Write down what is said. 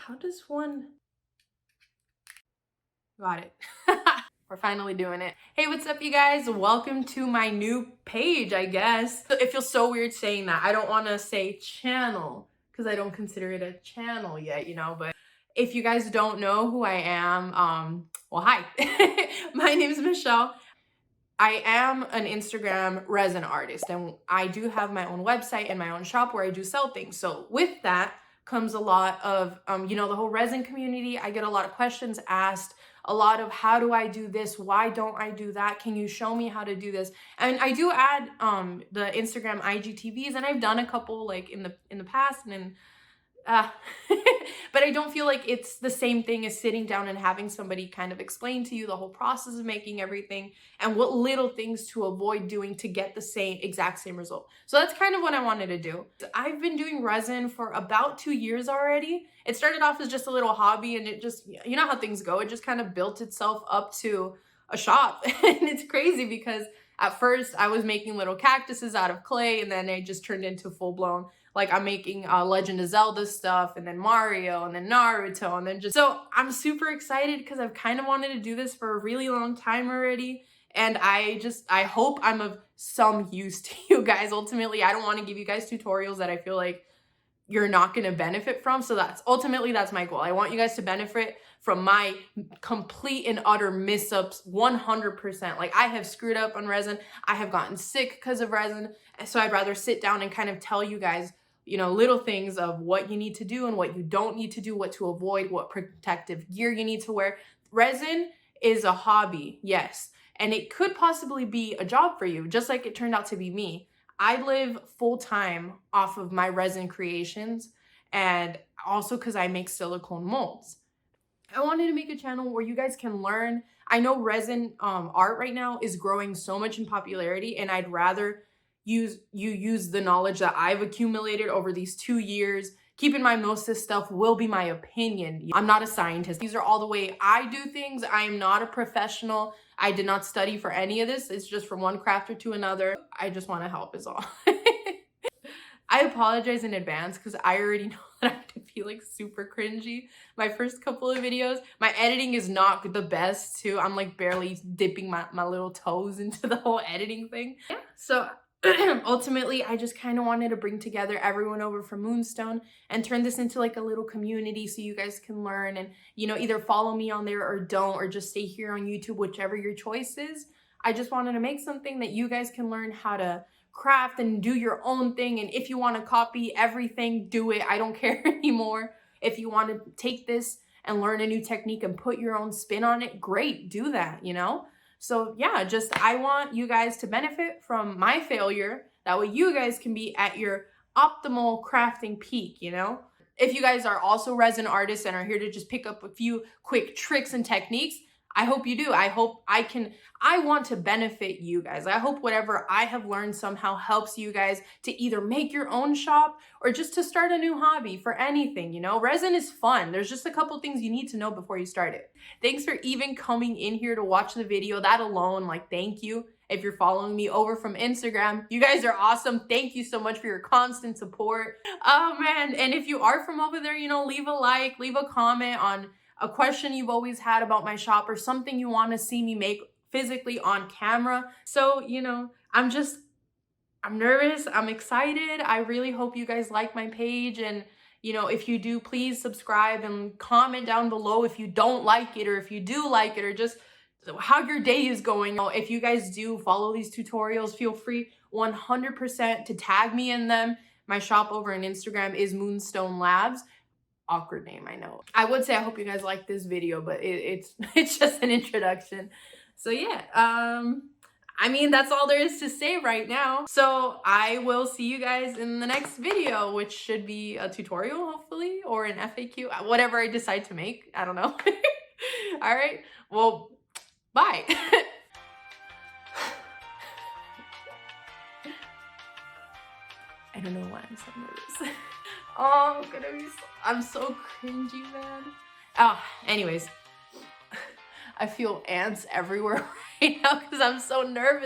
How does one... Got it. We're finally doing it. Hey, what's up, you guys? Welcome to my new page, I guess. It feels so weird saying that. I don't want to say channel because I don't consider it a channel yet, you know, but if you guys don't know who I am, well, hi. My name is Michelle. I am an Instagram resin artist, and I do have my own website and my own shop where I do sell things. So with that comes a lot of, you know, the whole resin community. I get a lot of questions asked, a lot of how do I do this? Why don't I do that? Can you show me how to do this? And I do add the Instagram IGTVs, and I've done a couple like in the past, and then but I don't feel like it's the same thing as sitting down and having somebody kind of explain to you the whole process of making everything and what little things to avoid doing to get the exact same result. So that's kind of what I wanted to do. I've been doing resin for about 2 years already. It started off as just a little hobby, and it just, you know how things go, it just kind of built itself up to a shop. And it's crazy because at first I was making little cactuses out of clay, and then it just turned into full-blown, like I'm making Legend of Zelda stuff, and then Mario, and then Naruto, and then just... So I'm super excited because I've kind of wanted to do this for a really long time already. And I hope I'm of some use to you guys. Ultimately, I don't want to give you guys tutorials that I feel like you're not going to benefit from. So that's my goal. I want you guys to benefit from my complete and utter miss-ups 100%. Like, I have screwed up on resin. I have gotten sick because of resin. So I'd rather sit down and kind of tell you guys, you know, little things of what you need to do and what you don't need to do, what to avoid, what protective gear you need to wear. Resin is a hobby, yes. And it could possibly be a job for you, just like it turned out to be me. I live full-time off of my resin creations, and also because I make silicone molds. I wanted to make a channel where you guys can learn. I know resin art right now is growing so much in popularity, and I'd rather use the knowledge that I've accumulated over these 2 years. Keep in mind, most of this stuff will be my opinion. I'm not a scientist. These are all the way I do things. I am not a professional. I did not study for any of this. It's just from one crafter to another. I just want to help is all. I apologize in advance because I already know that I have to feel like super cringy my first couple of videos. My editing is not the best too. I'm like barely dipping my little toes into the whole editing thing. Yeah, so ultimately, I just kind of wanted to bring together everyone over from Moonstone and turn this into like a little community so you guys can learn and, you know, either follow me on there or don't, or just stay here on YouTube, whichever your choice is. I just wanted to make something that you guys can learn how to craft and do your own thing. And if you want to copy everything, do it. I don't care anymore. If you want to take this and learn a new technique and put your own spin on it, great, do that, you know? So yeah, I want you guys to benefit from my failure. That way you guys can be at your optimal crafting peak, you know? If you guys are also resin artists and are here to just pick up a few quick tricks and techniques, I hope you do. I want to benefit you guys. I hope whatever I have learned somehow helps you guys to either make your own shop or just to start a new hobby for anything, you know? Resin is fun. There's just a couple things you need to know before you start it. Thanks for even coming in here to watch the video. That alone, like, thank you. If you're following me over from Instagram, you guys are awesome. Thank you so much for your constant support. Oh man, and if you are from over there, you know, leave a like, leave a comment on a question you've always had about my shop or something you want to see me make physically on camera. So, you know, I'm nervous, I'm excited. I really hope you guys like my page, and you know, if you do, please subscribe and comment down below if you don't like it or if you do like it, or just how your day is going. If you guys do follow these tutorials, feel free 100% to tag me in them. My shop over on Instagram is Moonstone Labs. Awkward name, I know. I would say I hope you guys like this video, but it's just an introduction. So yeah, I mean, that's all there is to say right now. So I will see you guys in the next video, which should be a tutorial, hopefully, or an FAQ, whatever I decide to make. I don't know. All right, well, bye. I don't know why I'm so nervous. Oh, I'm so cringy, man. Anyways, I feel ants everywhere right now because I'm so nervous.